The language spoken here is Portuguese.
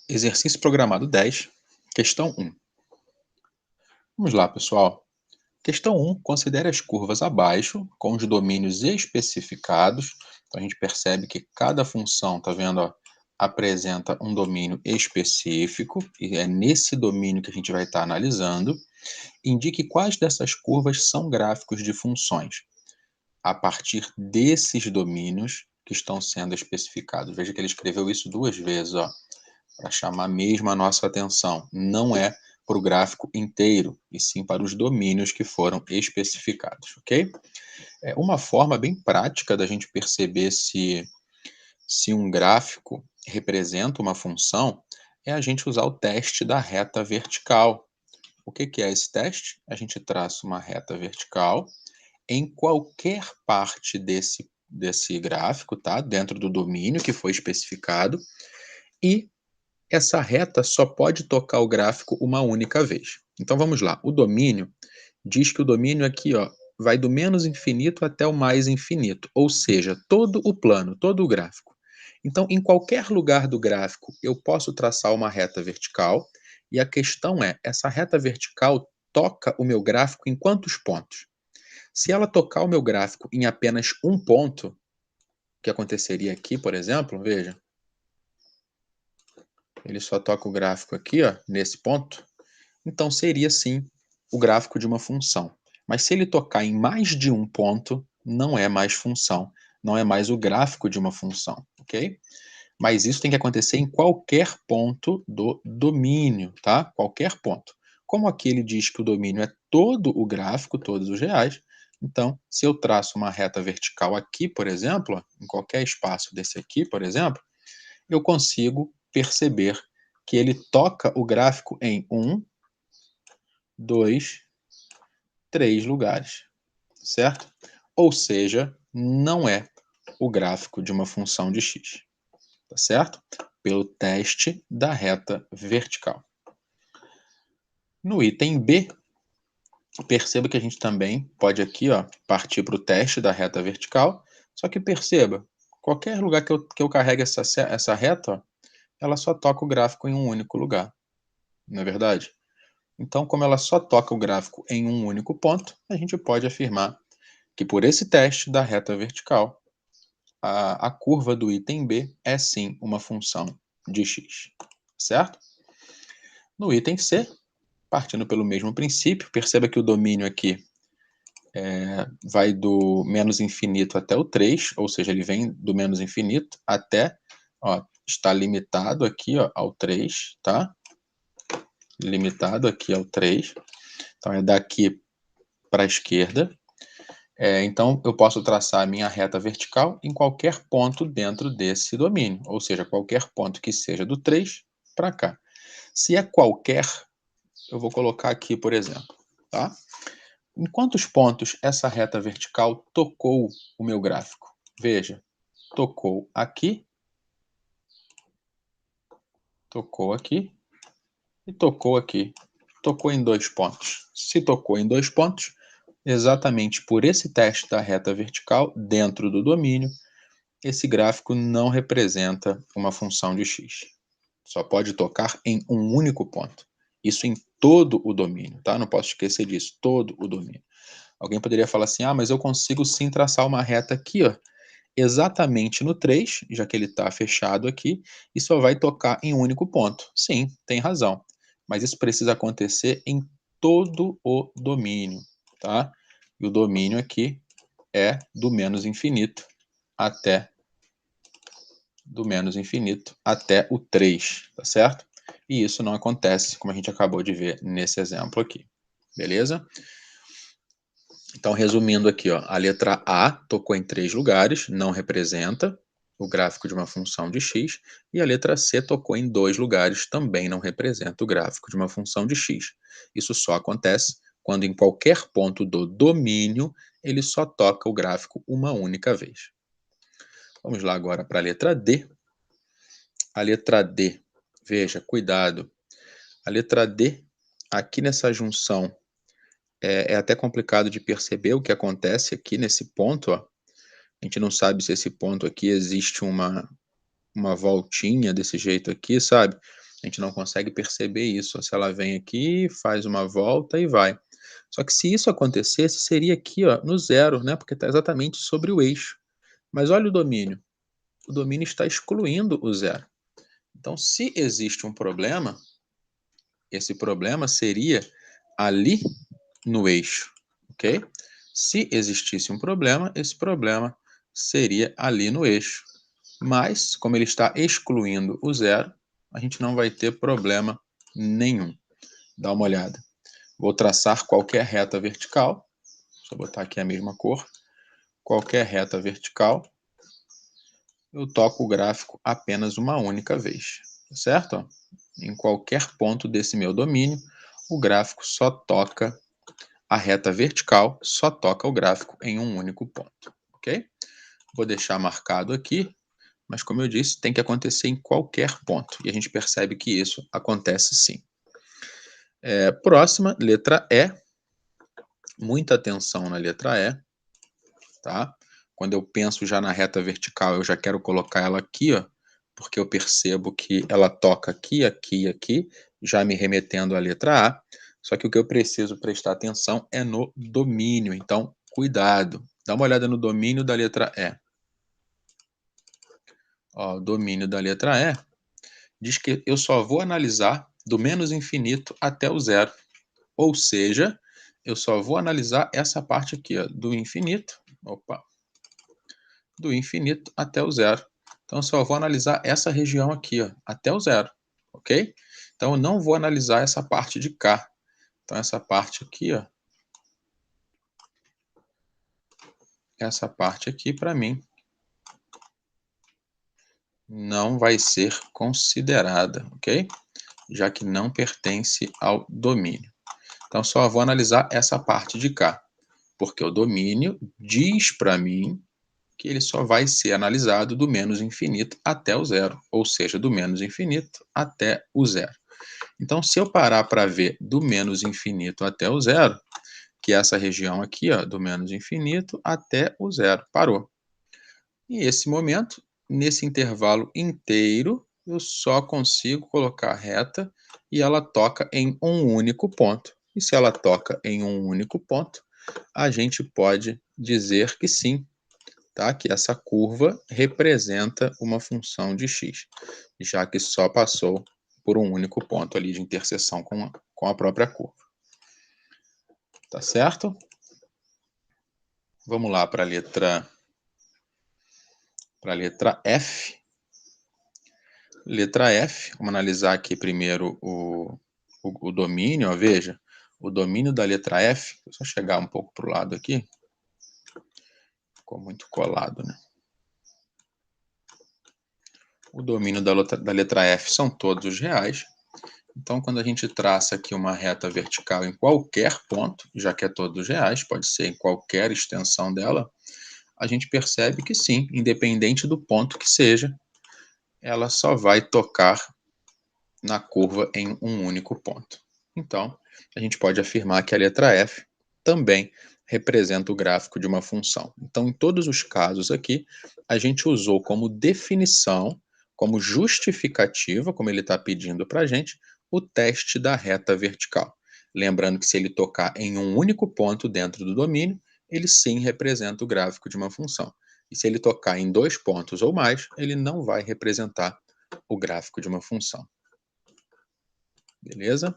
Exercício programado 10, questão 1. Vamos lá, pessoal. Questão 1, considere as curvas abaixo com os domínios especificados. Então, a gente percebe que cada função, tá vendo, ó, apresenta um domínio específico, e é nesse domínio que a gente vai estar analisando. Indique quais dessas curvas são gráficos de funções a partir desses domínios que estão sendo especificados. Veja que ele escreveu isso duas vezes, ó, para chamar mesmo a nossa atenção. Não é para o gráfico inteiro, e sim para os domínios que foram especificados, ok? É uma forma bem prática da gente perceber se um gráfico representa uma função é a gente usar o teste da reta vertical. O que é esse teste? A gente traça uma reta vertical em qualquer parte desse gráfico, tá? Dentro do domínio que foi especificado, e essa reta só pode tocar o gráfico uma única vez. Então vamos lá. O domínio diz que o domínio aqui, ó, vai do menos infinito até o mais infinito, ou seja, todo o plano, todo o gráfico. Então, em qualquer lugar do gráfico, eu posso traçar uma reta vertical, e a questão é, essa reta vertical toca o meu gráfico em quantos pontos? Se ela tocar o meu gráfico em apenas um ponto, o que aconteceria aqui, por exemplo, veja, ele só toca o gráfico aqui, ó, nesse ponto, então seria sim o gráfico de uma função. Mas se ele tocar em mais de um ponto, não é mais função, não é mais o gráfico de uma função, ok? Mas isso tem que acontecer em qualquer ponto do domínio, tá? Qualquer ponto. Como aqui ele diz que o domínio é todo o gráfico, todos os reais, então, se eu traço uma reta vertical aqui, por exemplo, ó, em qualquer espaço desse aqui, por exemplo, eu consigo perceber que ele toca o gráfico em 1, 2, 3 lugares, certo? Ou seja, não é o gráfico de uma função de x, tá certo? Pelo teste da reta vertical. No item B, perceba que a gente também pode aqui, ó, partir para o teste da reta vertical, só que perceba, qualquer lugar que eu carregue essa reta, ó, ela só toca o gráfico em um único lugar, não é verdade? Então, como ela só toca o gráfico em um único ponto, a gente pode afirmar que por esse teste da reta vertical, a curva do item B é sim uma função de x, certo? No item C, partindo pelo mesmo princípio, perceba que o domínio aqui vai do menos infinito até o 3, ou seja, ele vem do menos infinito até, ó, está limitado aqui, ó, ao 3, tá? Limitado aqui ao 3. Então, é daqui para a esquerda. Então, eu posso traçar a minha reta vertical em qualquer ponto dentro desse domínio, ou seja, qualquer ponto que seja do 3 para cá. Se é qualquer, eu vou colocar aqui, por exemplo, tá? Em quantos pontos essa reta vertical tocou o meu gráfico? Veja, tocou aqui e tocou aqui. Tocou em 2 pontos. Se tocou em 2 pontos, exatamente por esse teste da reta vertical dentro do domínio, esse gráfico não representa uma função de x. Só pode tocar em um único ponto. Isso em todo o domínio, tá? Não posso esquecer disso, todo o domínio. Alguém poderia falar assim, mas eu consigo sim traçar uma reta aqui, ó, exatamente no 3, já que ele está fechado aqui, e só vai tocar em um único ponto. Sim, tem razão. Mas isso precisa acontecer em todo o domínio, tá? E o domínio aqui é do menos infinito até o 3, tá certo? E isso não acontece, como a gente acabou de ver nesse exemplo aqui. Beleza? Então, resumindo aqui, ó, a letra A tocou em 3 lugares, não representa o gráfico de uma função de x, e a letra C tocou em 2 lugares, também não representa o gráfico de uma função de x. Isso só acontece quando em qualquer ponto do domínio ele só toca o gráfico uma única vez. Vamos lá agora para a letra D. A letra D, veja, cuidado. A letra D, aqui nessa junção, é até complicado de perceber o que acontece aqui nesse ponto, ó, A gente não sabe se esse ponto aqui existe uma voltinha desse jeito aqui, sabe? A gente não consegue perceber isso. Se ela vem aqui, faz uma volta e vai. Só que se isso acontecesse, seria aqui, ó, no zero, né? Porque está exatamente sobre o eixo. Mas olha o domínio. O domínio está excluindo o zero. Então, se existe um problema, esse problema seria ali no eixo, ok? Se existisse um problema, esse problema seria ali no eixo. Mas, como ele está excluindo o zero, a gente não vai ter problema nenhum. Dá uma olhada. Vou traçar qualquer reta vertical. Deixa eu botar aqui a mesma cor. Qualquer reta vertical. Eu toco o gráfico apenas uma única vez. Certo? Em qualquer ponto desse meu domínio, o gráfico só toca a reta vertical, só toca o gráfico em um único ponto. Ok? Vou deixar marcado aqui. Mas, como eu disse, tem que acontecer em qualquer ponto. E a gente percebe que isso acontece sim. Próxima, letra E. Muita atenção na letra E. Tá? Quando eu penso já na reta vertical, eu já quero colocar ela aqui, ó, porque eu percebo que ela toca aqui, aqui, aqui, já me remetendo à letra A. Só que o que eu preciso prestar atenção é no domínio. Então, cuidado. Dá uma olhada no domínio da letra E. Ó, o domínio da letra E diz que eu só vou analisar do menos infinito até o zero. Ou seja, eu só vou analisar essa parte aqui, ó, do infinito, do infinito até o zero. Então, eu só vou analisar essa região aqui, ó, até o zero, ok? Então, eu não vou analisar essa parte de cá. Então, essa parte aqui, ó, essa parte aqui, para mim, não vai ser considerada, ok? Já que não pertence ao domínio. Então, só vou analisar essa parte de cá, porque o domínio diz para mim que ele só vai ser analisado do menos infinito até o zero, ou seja, do menos infinito até o zero. Então, se eu parar para ver do menos infinito até o zero, que é essa região aqui, ó, do menos infinito até o zero, parou. E esse momento, nesse intervalo inteiro, eu só consigo colocar reta e ela toca em um único ponto. E se ela toca em um único ponto, a gente pode dizer que sim, tá? Que essa curva representa uma função de x, já que só passou por um único ponto ali de interseção com a própria curva. Tá certo? Vamos lá para a letra F. Letra F, vamos analisar aqui primeiro o domínio, ó, veja, o domínio da letra F, vou só chegar um pouco para o lado aqui, ficou muito colado, né? O domínio da letra F são todos os reais, então quando a gente traça aqui uma reta vertical em qualquer ponto, já que é todos os reais, pode ser em qualquer extensão dela, a gente percebe que sim, independente do ponto que seja, ela só vai tocar na curva em um único ponto. Então, a gente pode afirmar que a letra F também representa o gráfico de uma função. Então, em todos os casos aqui, a gente usou como definição, como justificativa, como ele está pedindo para a gente, o teste da reta vertical. Lembrando que se ele tocar em um único ponto dentro do domínio, ele sim representa o gráfico de uma função. E se ele tocar em dois pontos ou mais, ele não vai representar o gráfico de uma função. Beleza?